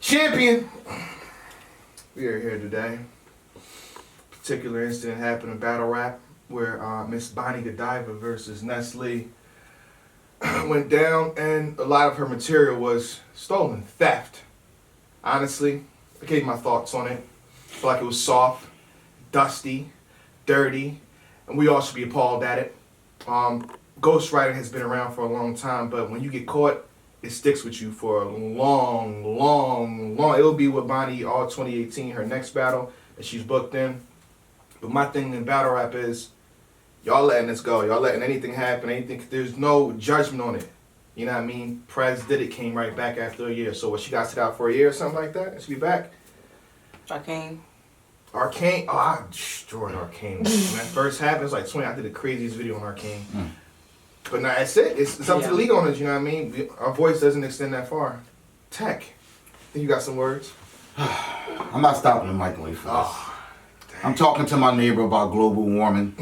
Champion, we are here today. Particular incident happened in battle rap where Miss Bonnie Godiva versus Nestle went down, and a lot of her material was stolen, theft. Honestly, I gave my thoughts on it. I feel like it was soft, dusty, dirty, and we all should be appalled at it. Ghostwriting has been around for a long time, but when you get caught, it sticks with you for a long. It'll be with Bonnie all 2018, her next battle that she's booked in. But my thing in battle rap is, y'all letting this go. Y'all letting anything happen. There's no judgment on it. You know what I mean? Prez did it, came right back after a year. So what, she got sit out for a year or something like that? And she be back? Arcane. Oh, I destroyed Arcane. When that first happened, it was like 20. I did the craziest video on Arcane. But now that's it. It's up to the league owners, you know what I mean? Our voice doesn't extend that far. Tech, I think you got some words? I'm not stopping the microwave for this. I'm talking to my neighbor about global warming.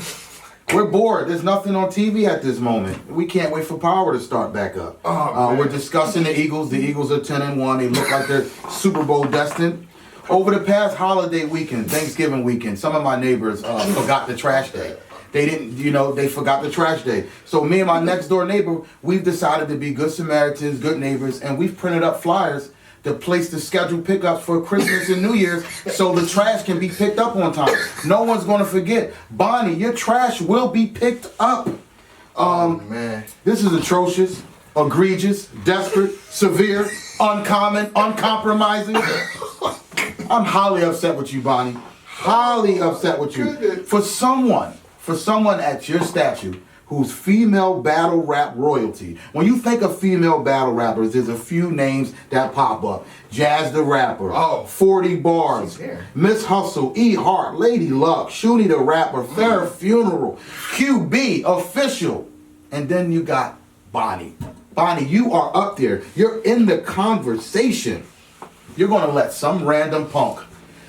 We're bored. There's nothing on TV at this moment. We can't wait for power to start back up. We're discussing the Eagles. The Eagles are 10-1. They look like they're Super Bowl destined. Over the past holiday weekend, Thanksgiving weekend, some of my neighbors forgot the trash day. They didn't, they forgot the trash day. So me and my next door neighbor, we've decided to be good Samaritans, good neighbors, and we've printed up flyers to place the scheduled pickups for Christmas and New Year's so the trash can be picked up on time. No one's going to forget. Bonnie, your trash will be picked up. Man. This is atrocious, egregious, desperate, severe, uncommon, uncompromising. I'm highly upset with you, Bonnie. Highly upset with you. For someone at your stature who's female battle rap royalty. When you think of female battle rappers, there's a few names that pop up. Jazz the Rapper, 40 Bars, Miss Hustle, E Hart, Lady Luck, Shooty the Rapper, Fair Funeral, QB, Official. And then you got Bonnie. Bonnie, you are up there. You're in the conversation. You're going to let some random punk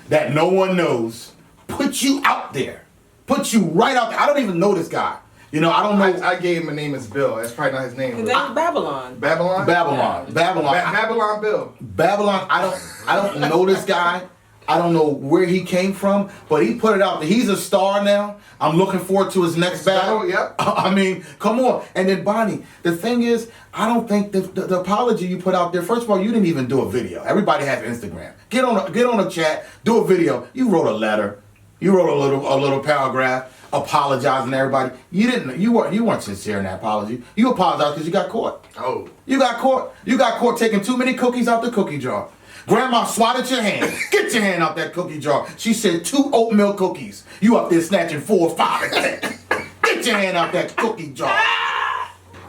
that no one knows put you out there. Put you right out there. I don't even know this guy. I don't know. I gave him a name as Bill. That's probably not his name. His name is Babylon. Babylon? Babylon. Babylon Bill. Babylon, I don't know this guy. I don't know where he came from, but he put it out there. He's a star now. I'm looking forward to his next battle. Yep. I mean, come on. And then Bonnie, the thing is, I don't think the apology you put out there, first of all, you didn't even do a video. Everybody has Instagram. Get on a chat, do a video. You wrote a letter. You wrote a little paragraph apologizing to everybody. You weren't sincere in that apology. You apologized because you got caught. Oh. You got caught. You got caught taking too many cookies out the cookie jar. Grandma swatted your hand. Get your hand out that cookie jar. She said 2 oatmeal cookies. You up there snatching 4 or 5 and 10. Get your hand out that cookie jar.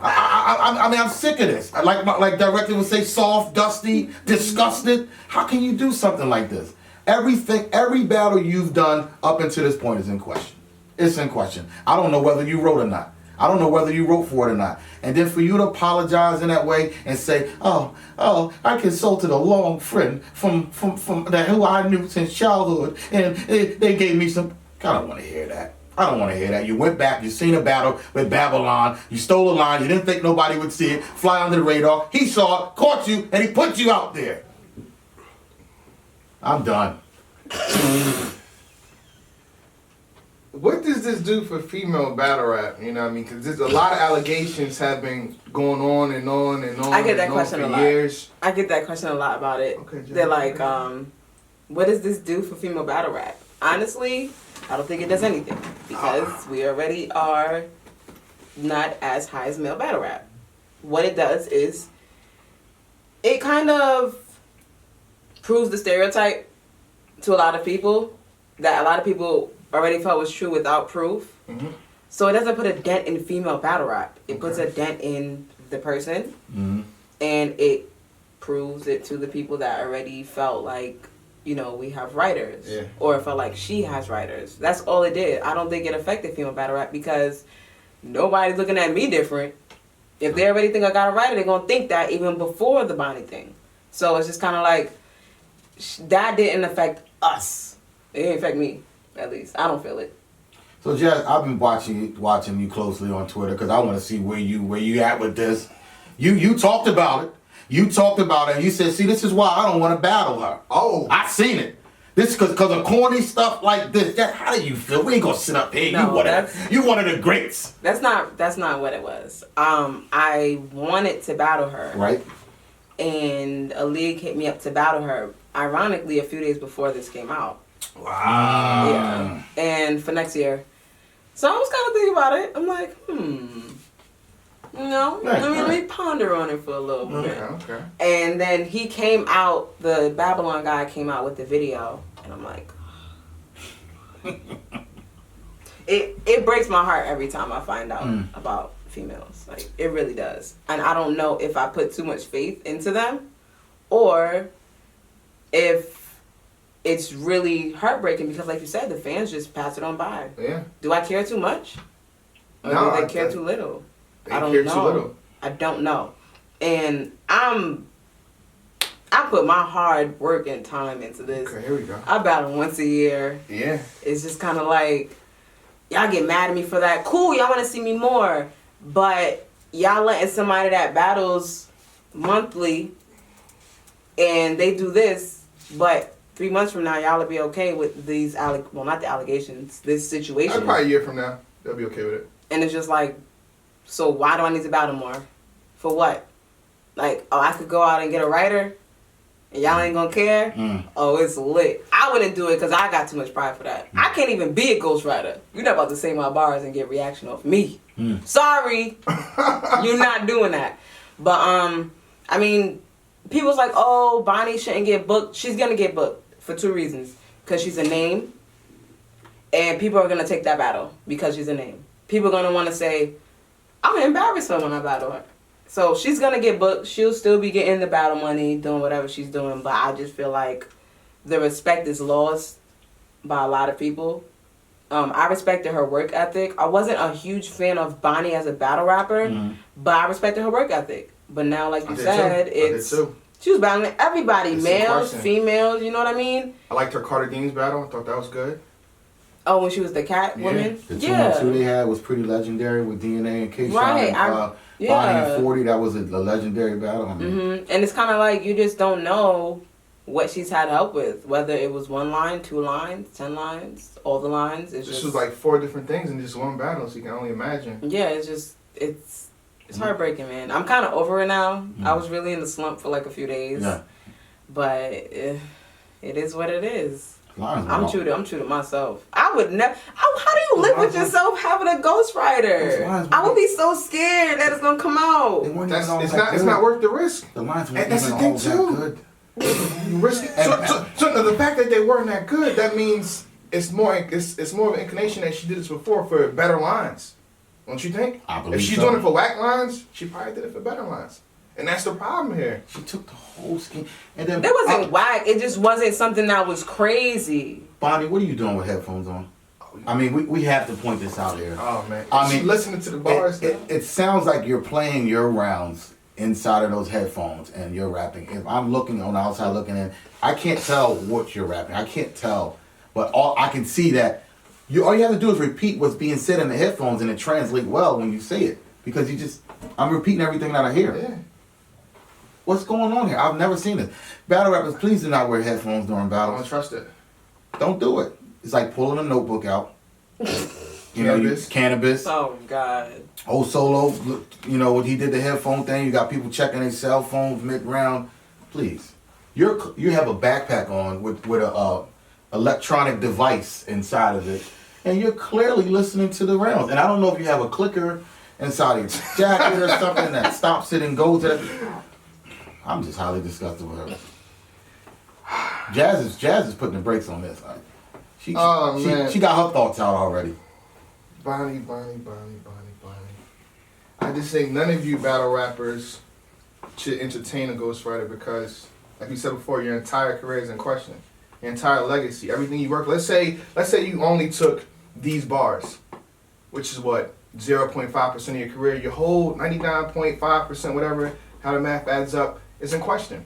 I mean, I'm sick of this. Like director would say, soft, dusty, disgusted. How can you do something like this? Every battle you've done up until this point is in question. It's in question. I don't know whether you wrote or not. I don't know whether you wrote for it or not. And then for you to apologize in that way and say, oh, I consulted a long friend from that who I knew since childhood, and they gave me some. I don't want to hear that. I don't want to hear that. You went back, you seen a battle with Babylon, you stole a line, you didn't think nobody would see it, fly under the radar. He saw it, caught you, and he put you out there. I'm done. What does this do for female battle rap? You know what I mean? Because there's a lot of allegations have been going on and on and on. I get that question a lot. Years. I get that question a lot about it. Okay, they're like, what does this do for female battle rap? Honestly, I don't think it does anything because we already are not as high as male battle rap. What it does is it kind of proves the stereotype to a lot of people that a lot of people already felt was true without proof. Mm-hmm. So it doesn't put a dent in female battle rap. It puts a dent in the person, and it proves it to the people that already felt like, we have writers, or felt like she has writers. That's all it did. I don't think it affected female battle rap because nobody's looking at me different. If they already think I got a writer, they're going to think that even before the Bonnie thing. So it's just kind of like, that didn't affect us. It didn't affect me, at least. I don't feel it. So Jazz, I've been watching you closely on Twitter because I want to see where you at with this. You talked about it. You talked about it and you said, see, this is why I don't want to battle her. Oh. I seen it. This because of corny stuff like this. How do you feel? We ain't gonna sit up here. No, you one of the greats. That's not what it was. I wanted to battle her. Right. And a league hit me up to battle her. Ironically, a few days before this came out. Wow. Yeah. And for next year. So I was kind of thinking about it. I'm like, let me ponder on it for a little bit. Okay. And then he came out, the Babylon guy came out with the video. And I'm like, it breaks my heart every time I find out about females. Like, it really does. And I don't know if I put too much faith into them or if it's really heartbreaking because, like you said, the fans just pass it on by. Yeah. Do I care too much? Or do they care too little? I don't know. Too little. I don't know. And I put my hard work and time into this. Okay, here we go. I battle once a year. Yeah. It's just kind of like, y'all get mad at me for that. Cool, y'all want to see me more. But y'all letting somebody that battles monthly and they do this, but 3 months from now, y'all will be okay with these, not the allegations, this situation. Probably a year from now, they'll be okay with it. And it's just like, so why do I need to battle more? For what? Like, I could go out and get a writer and y'all ain't gonna care? Oh, it's lit. I wouldn't do it because I got too much pride for that. I can't even be a ghostwriter. You're not about to say my bars and get reaction off me. Sorry. You're not doing that. But, I mean, people's like, oh, Bonnie shouldn't get booked. She's gonna get booked for 2 reasons. Because she's a name. And people are gonna take that battle because she's a name. People are gonna want to say, I'm gonna embarrass her when I battle her. So she's gonna get booked. She'll still be getting the battle money, doing whatever she's doing. But I just feel like the respect is lost by a lot of people. I respected her work ethic. I wasn't a huge fan of Bonnie as a battle rapper, but I respected her work ethic. But now, like you said, she was battling everybody, males, females. You know what I mean? I liked her Carter Dean's battle. I thought that was good. Oh, when she was the cat woman? The 2-on-2 they had was pretty legendary with DNA and K-Shine. Right. Bonnie and 40, that was a legendary battle. I mean. And it's kind of like you just don't know what she's had help with. Whether it was 1 line, 2 lines, 10 lines, all the lines. This was like 4 different things in just one battle, so you can only imagine. Yeah, it's heartbreaking, man. I'm kind of over it now. I was really in the slump for like a few days. Yeah. But it is what it is. I'm true to myself. I would never. How do you live with yourself having a ghostwriter? I would be so scared that it's gonna come out. It's not worth the risk. The lines weren't that's the thing too. So the fact that they weren't that good, that means it's more of an inclination that she did this before for better lines. Don't you think? I believe if she's doing it for whack lines, she probably did it for better lines. And that's the problem here. She took the whole scheme. And then it wasn't whack. It just wasn't something that was crazy. Bonnie, what are you doing with headphones on? I mean, we have to point this out here. Oh, man. I mean, listening to the bars. It sounds like you're playing your rounds inside of those headphones and you're rapping. If I'm looking on the outside looking in, I can't tell what you're rapping. I can't tell. But I can see that all you have to do is repeat what's being said in the headphones and it translates well when you say it. Because I'm repeating everything that I hear. Yeah. What's going on here? I've never seen this. Battle rappers, please do not wear headphones during battles. I don't trust it. Don't do it. It's like pulling a notebook out. Cannabis. Oh, God. Old Solo, when he did the headphone thing, you got people checking their cell phones mid-round. Please. You have a backpack on with a electronic device inside of it, and you're clearly listening to the rounds. And I don't know if you have a clicker inside of your jacket or something that stops it and goes at it. I'm just highly disgusted with her. Jazz is putting the brakes on this. She got her thoughts out already. Bonnie. I just think none of you battle rappers should entertain a ghostwriter because, like you said before, your entire career is in question. Your entire legacy, everything you work. Let's say you only took these bars, which is what 0.5% of your career. Your whole 99.5%, whatever, how the math adds up, is in question.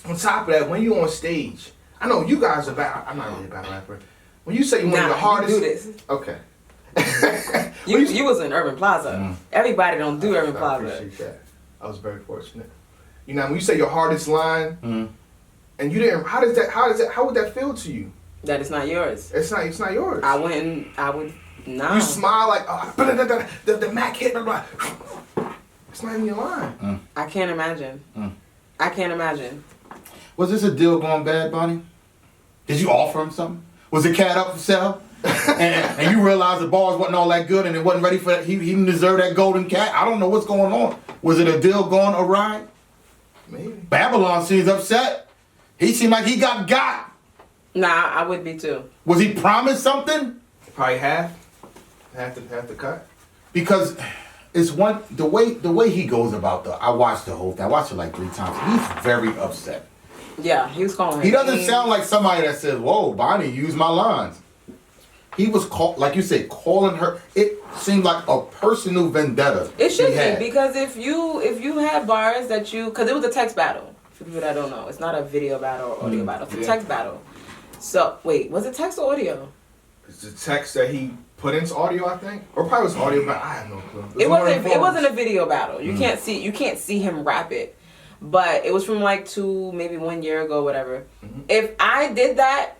On top of that, when you on stage, I know you guys are battle. I'm not really a battle rapper. When you say one of the hardest, you do this. Okay. you was in Urban Plaza. Everybody don't do Urban Plaza. I appreciate that. I was very fortunate. You know, when you say your hardest line, and you didn't, how would that feel to you? That it's not yours. It's not yours. I would, no. You smile like, the Mac hit, blah, blah. It's not even your line. I can't imagine. I can't imagine. Was this a deal going bad, Bonnie? Did you offer him something? Was the cat up for sale? and you realized the bars wasn't all that good and it wasn't ready for that. He didn't deserve that golden cat. I don't know what's going on. Was it a deal going awry? Maybe. Babylon seems upset. He seemed like he got. Nah, I would be too. Was he promised something? Probably half the cut. Because it's the way he goes about I watched the whole thing. I watched it like 3 times. He's very upset. Yeah, he was calling her. He doesn't names. sound like somebody that says, "Whoa, Bonnie, use my lines." He was like you said, calling her. It seemed like a personal vendetta. It should he had. be, because if you had bars that because it was a text battle. For people that don't know, it's not a video battle or audio battle. It's a text battle. So wait, was it text or audio? It's the text that he put into audio, I think, or probably was audio, but I have no clue. It wasn't a video battle. You can't see him rap it, but it was from like maybe 1 year ago, whatever. If I did that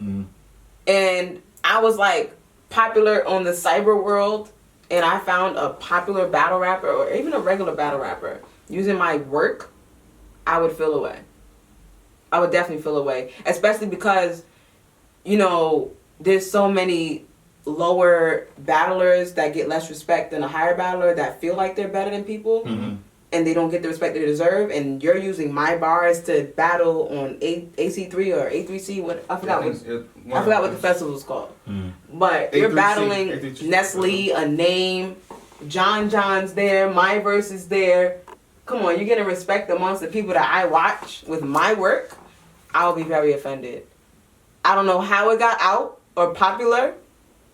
and I was like popular on the cyber world and I found a popular battle rapper or even a regular battle rapper using my work, I would feel away. I would definitely feel away, especially because, you know, there's so many lower battlers that get less respect than a higher battler that feel like they're better than people and they don't get the respect they deserve, and you're using my bars to battle on AC3 or A3C, I forgot what the festival's called. But A3C, you're battling A3C. Nestle, a name, John's there, my verse is there. Come on, you're getting respect amongst the people that I watch with my work. I'll be very offended. I don't know how it got out or popular.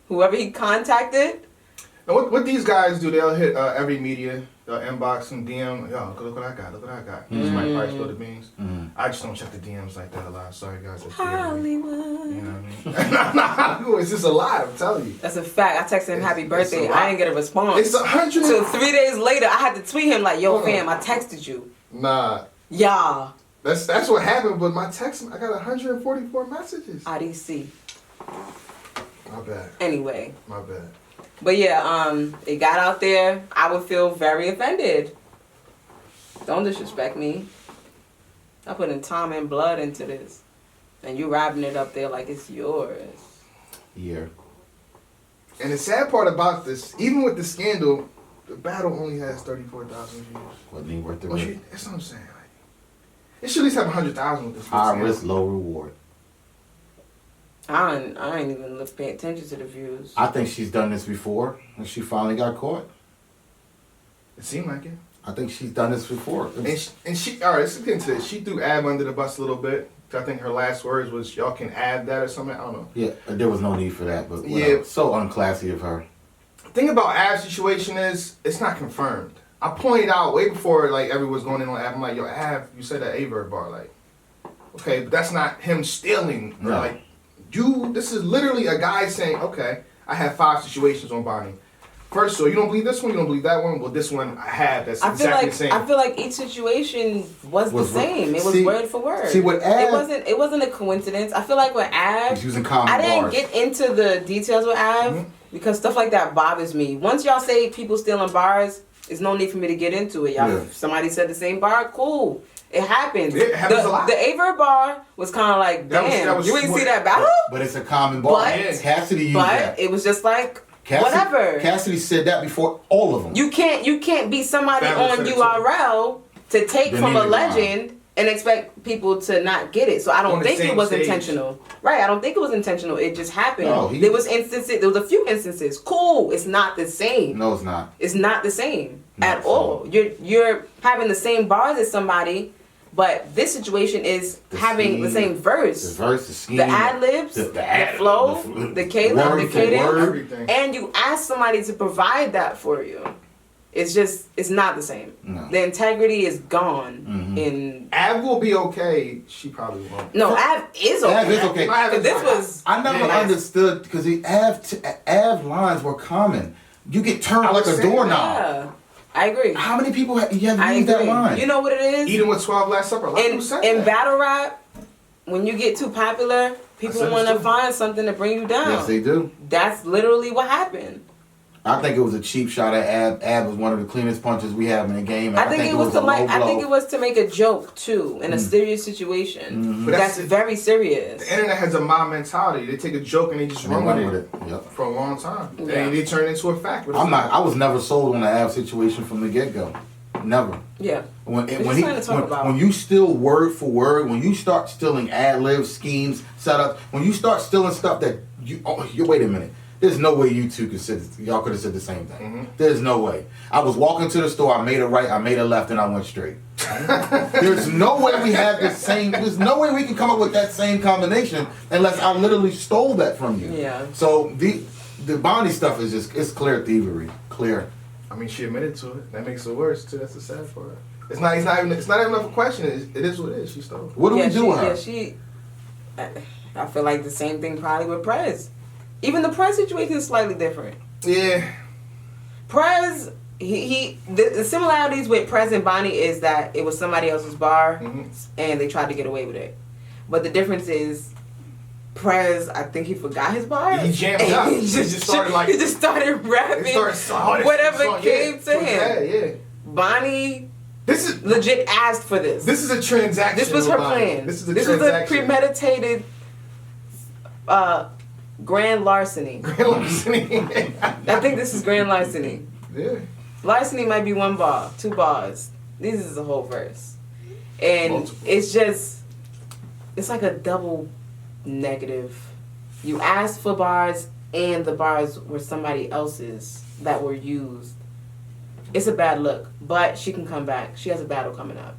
Whoever he contacted. And what these guys do, they'll hit every media, they'll inbox and DM, yo, look what I got, look what I got. This might probably spill the beans. I just don't check the DMs like that a lot. Sorry, guys. Hollywood. You know what I mean? Not Hollywood, it's just a lot, I'm telling you. That's a fact. I texted him happy birthday. I didn't get a response. It's 100. So 3 days later, I had to tweet him like, yo, fam, I texted you. Nah. Yeah. That's what happened, but my text, I got 144 messages. IDC. My bad. Anyway. My bad. But yeah, it got out there. I would feel very offended. Don't disrespect me. I put in time and blood into this. And you wrapping it up there like it's yours. Yeah. And the sad part about this, even with the scandal, the battle only has 34,000 views. Wasn't even worth the risk. That's what I'm saying. Like, it should at least have 100,000 with this. High risk, low reward. I ain't even paying attention to the views. I think she's done this before, and she finally got caught. It seemed like it. I think she's done this before. And she all right, let's get into this. She threw Ab under the bus a little bit. I think her last words was, y'all can add that or something. I don't know. Yeah, there was no need for that, but yeah, so unclassy of her. The thing about Ab's situation is, it's not confirmed. I pointed out way before like everyone was going in on Ab. I'm like, yo, Ab, you said that Averb bar, like, okay, but that's not him stealing. No. Like, this is literally a guy saying, okay, I have 5 situations on Bonnie. First, so you don't believe this one, you don't believe that one. Well, this one I have. That's exactly the same. I feel like each situation was the same. It was word for word. See, with Ab, it wasn't a coincidence. I feel like with Ab, he's using common I didn't bars. get into the details with Ab because stuff like that bothers me. Once y'all say people stealing bars, there's no need for me to get into it. Y'all, if somebody said the same bar, cool. It happens. It happens a lot. The Aver bar was kind of like, damn, you ain't see that battle? But it's a common bar. Cassidy used that. But it was just like, whatever. Cassidy said that before all of them. You can't be somebody on URL to take from a legend and expect people to not get it. So I don't think it was intentional. Right, I don't think it was intentional. It just happened. No, there was a few instances. Cool. It's not the same. No, it's not. It's not the same at all. You're having the same bars as somebody, but this situation is having the same verse. The verse, the scheme. The ad-libs, the flow, the cadence, everything. and you ask somebody to provide that for you. It's not the same. No. The integrity is gone in... Ab will be okay. She probably won't. No, Ab is okay. Ab is okay. I never understood, because the Av lines were common. You get turned like a doorknob. Yeah. I agree. How many people you have I used that agree. line? You know what it is? Eating with 12 Last Supper. A lot of people said In that. battle rap, when you get too popular, people said want this to too. find something to bring you down. Yes, they do. That's literally what happened. I think it was a cheap shot at Ab. Ab was one of the cleanest punches we have in the game. I think it was to a low I think blow. it was to make a joke too in a serious situation. Mhm. But That's that's- very serious. The internet has a mob mentality. They take a joke and they just And they run run with it with it. Yep. for a long time. Yeah. And they turn it into a fact. But I was never sold on the Ab situation from the get go. Never. Yeah. When just when, he, trying to talk about- when you steal word for word, when you start stealing ad libs, schemes, setups, when you start stealing stuff that you wait a minute. There's no way you two y'all could have said the same thing. Mm-hmm. There's no way. I was walking to the store, I made a right, I made a left, and I went straight. There's no way we have the same. There's no way we can come up with that same combination unless I literally stole that from you. Yeah. So the Bonnie stuff is it's clear thievery, clear. I mean, she admitted to it. That makes it worse too. That's the sad part. It's not even enough a question. It is what it is. She stole it. What do we do with her? I feel like the same thing probably with Prez. Even the Prez situation is slightly different. Yeah. Prez, the similarities with Prez and Bonnie is that it was somebody else's bar and they tried to get away with it. But the difference is Prez, I think he forgot his bars. He jammed up. He just started rapping whatever came to him. Yeah. Bonnie This is legit asked for this. This is a transaction. This was her with Bonnie. plan. This is a was a transaction. premeditated grand larceny. I think this is grand larceny. Yeah. Larceny might be 1 bar, 2 bars. This is a whole verse. And Multiple. it's like a double negative. You asked for bars and the bars were somebody else's that were used. It's a bad look, but she can come back. She has a battle coming up.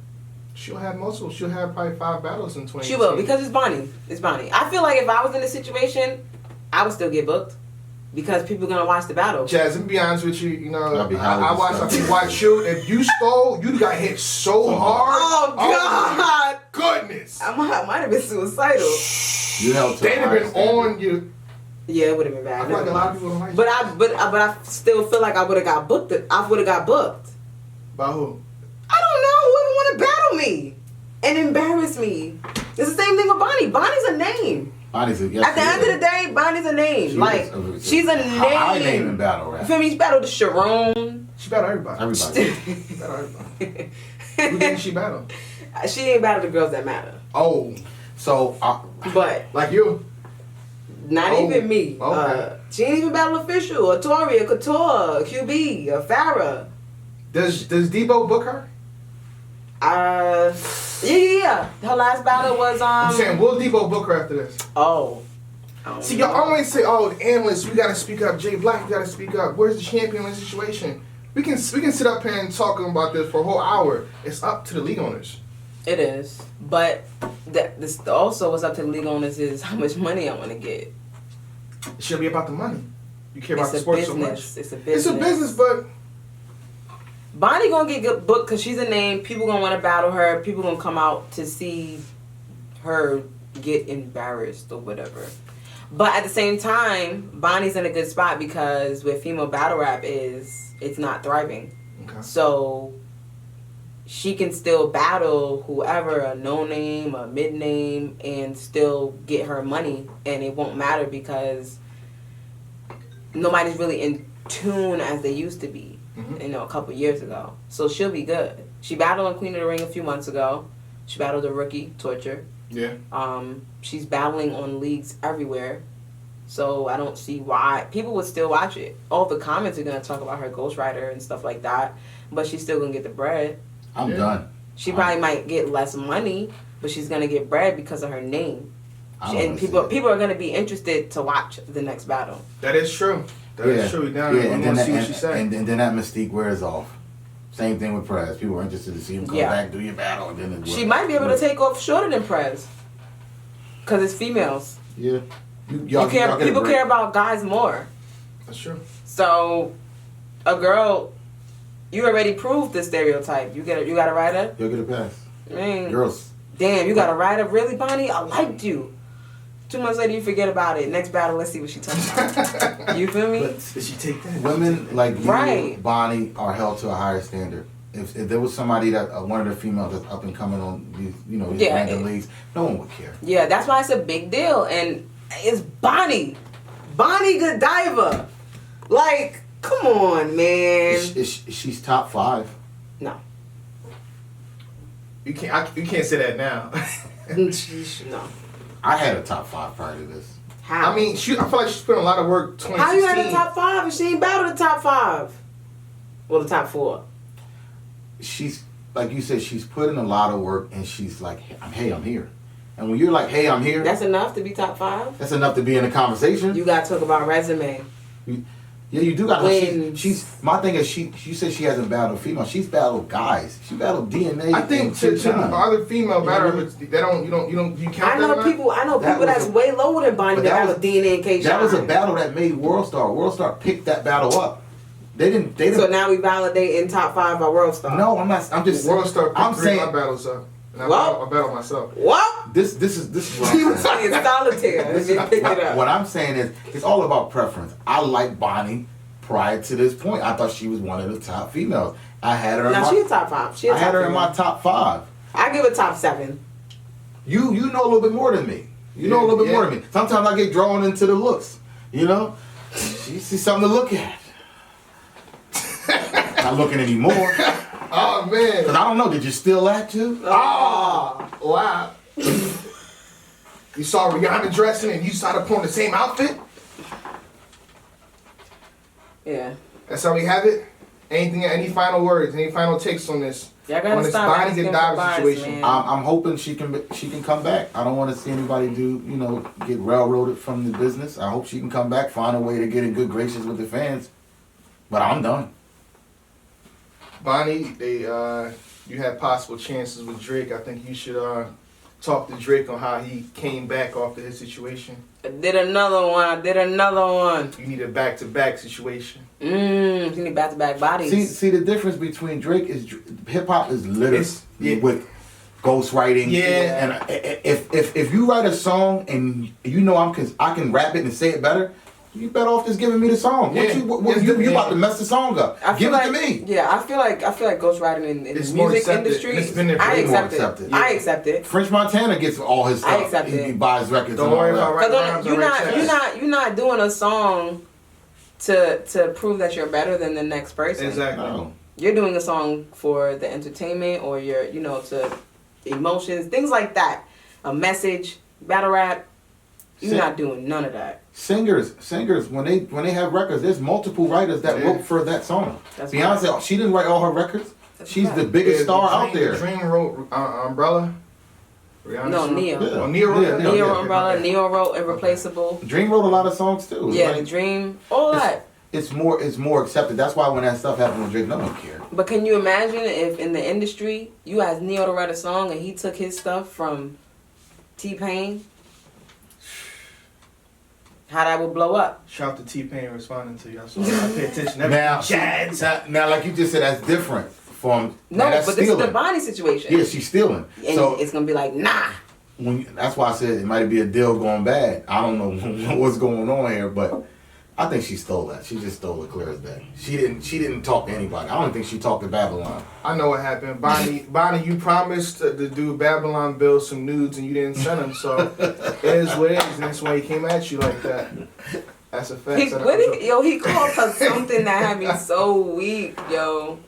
She'll have multiple. She'll have probably 5 battles in 20. She will, because it's Bonnie. It's Bonnie. I feel like if I was in this situation, I would still get booked because people are gonna watch the battle. Jazz, let me be honest with you. You know, That'd be highly I watch you. If you stole, you got hit so hard. Oh my God! goodness. I might have been suicidal. You held to They'd a have higher been standard. on you. Yeah, it would have been I bad. feel like a lot of people don't like But you. I still feel like I would have got booked. I would have got booked. By who? I don't know who would want to battle me and embarrass me. It's the same thing with Bonnie. Bonnie's a name. Bonnie's a, yes, At the end of the day, Bonnie's a name. She's a name. High name in battle You rap. feel me? She battled Sharon. She battled everybody. Everybody. She battled everybody. Who did she battle? She ain't battled the girls that matter. Oh, So But like you. not Oh, even me. okay. She ain't even battled Official, or Tori, or Couture, or QB, or Farrah. Does Debo book her? Yeah. Her last battle was I'm saying, will Debo book her after this? Oh. I don't See, know. y'all always say, "Oh, the analysts, we gotta speak up." Jay Black, we gotta speak up. Where's the champion in this situation? We can sit up here and talk about this for a whole hour. It's up to the league owners. It is, but this also what's up to the league owners is how much money I want to get. It should be about the money. You care about It's the a sport so much. business. It's a business. It's a business, but Bonnie gonna get good booked because she's a name. People gonna want to battle her. People gonna come out to see her get embarrassed or whatever. But at the same time, Bonnie's in a good spot because where female battle rap is, it's not thriving. okay. So she can still battle whoever, a no name, a mid name, and still get her money, and it won't matter because nobody's really in tune as they used to be, a couple years ago. So she'll be good. She battled on Queen of the Ring a few months ago. She battled a rookie, Torture. Yeah. She's battling on leagues everywhere. So I don't see why people would still watch it. All the comments are gonna talk about her ghostwriter and stuff like that, but she's still gonna get the bread. I'm done. She probably might get less money, but she's gonna get bread because of her name. I don't And wanna see people it. are gonna be interested to watch the next battle. That is true. That is true. Down there, and I then want to that, see what she said. and then that mystique wears off. Same thing with Prez. People are interested to see him come back, do your battle, and then She might be able to take off shorter than Prez, cause it's females. Yeah. People care about guys more. That's true. So, a girl, you already proved the stereotype. You got a writer. You'll get a pass. I mean, Girls. damn, you got a writer. Really, Bonnie? I liked you. 2 months later, you forget about it. Next battle, let's see what she talking about. You feel me? Did she take that? Women like you, Right. Bonnie, are held to a higher standard. If there was somebody that one of the females that's up and coming on these, these random leagues, no one would care. Yeah, that's why it's a big deal, and it's Bonnie Godiva. Like, come on, man. She's top 5. No. You can't say that now. No. I had a top 5 prior to this. How? I mean, I feel like she's put in a lot of work. 2016. How you had a top 5 if she ain't battled the top 5? Well, the top 4. She's, like you said, she's put in a lot of work, and she's like, hey, I'm here. And when you're like, hey, I'm here. That's enough to be top 5? That's enough to be in a conversation. You gotta talk about resume. Yeah, you do got Wins. she's my thing is she said she hasn't battled female. She's battled guys. She battled DNA. I think to other female battlers, you count I know that people that's way lower than Bonnie that battled DNA and K. That was a battle that made World Star. World Star picked that battle up. They didn't. So now we validate in top 5 by World Star. No, I'm not. I'm just. World Star. I'm saying my battles up. And I battle myself. What? This is what He was playing solitaire. And then picked it up. What I'm saying is, it's all about preference. I like Bonnie prior to this point. I thought she was one of the top females. I had her. Now she's top 5. I had her in my top 5. I give her top 7. You know a little bit more than me. You know a little bit more than me. Sometimes I get drawn into the looks. You see something to look at. Not looking anymore. Oh man. Because I don't know. Did you steal that too? Oh wow. You saw Rihanna dressing and you started pulling the same outfit? Yeah. That's how we have it? Any final words, any final takes on this? Y'all gotta on this stop Bonnie asking Godiva for bars, situation? man. I'm hoping she can come back. I don't want to see anybody get railroaded from the business. I hope she can come back, find a way to get in good graces with the fans. But I'm done. Bonnie, you had possible chances with Drake. I think you should talk to Drake on how he came back after his situation. I did another one. You need a back-to-back situation. You need back-to-back bodies. See the difference between Drake is hip hop is littered with ghostwriting. Yeah. And if you write a song and I can rap it and say it better, you better off just giving me the song. Yeah. You about to mess the song up. Give it to me. Yeah, I feel like ghostwriting in the music industry. It's been there for I accept accepted. it. Yeah. I accept it. French Montana gets all his stuff. I accept it. He buys records. Don't and all worry that. about writing rhymes or writing checks. You're not doing a song to prove that you're better than the next person. Exactly. No. You're doing a song for the entertainment or your to emotions, things like that. A message, battle rap. You're not doing none of that. Singers, when they have records, there's multiple writers that wrote for that song. That's Beyonce, she didn't write all her records. She's the biggest star out there. Dream wrote Umbrella. Rihanna No, song? Neo. Yeah. Oh, Neo wrote it? Neo Okay. Umbrella, Neo wrote Irreplaceable. Dream wrote a lot of songs too. Yeah, Like, The Dream, all that. It's more accepted. That's why when that stuff happened with Drake, no one cared. But can you imagine if in the industry you asked Neo to write a song and he took his stuff from T-Pain? How that would blow up. Shout out to T-Pain responding to you. I pay attention to Now, everything. now, like you just said, that's different from. No, that's but this is stealing. the Bonnie situation. Yeah, she's stealing. And So it's gonna be like, nah. that's why I said it might be a deal going bad. I don't know what's going on here, but I think she stole that. She just stole it clear as day. She didn't talk to anybody. I don't think she talked to Babylon. I know what happened. Bonnie, you promised the dude Babylon Bill some nudes and you didn't send him, so it is what it is, and that's why he came at you like that. That's a fact. He called her something that had me so weak, yo.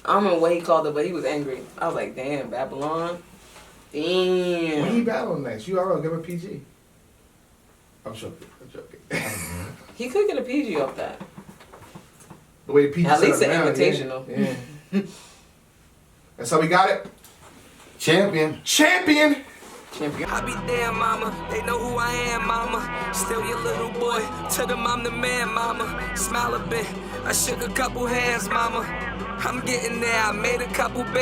I don't remember what he called it, but he was angry. I was like, damn, Babylon. Damn. When he battling next, URL, give her PG. I'm joking. He could get a PG off that. The way the PG At set least up an now, invitational. Yeah. That's how we got it. Champion. Champion. I be damn, mama. They know who I am, mama. Still your little boy. Tell them I'm the man, mama. Smile a bit. I shook a couple hands, mama. I'm getting there. I made a couple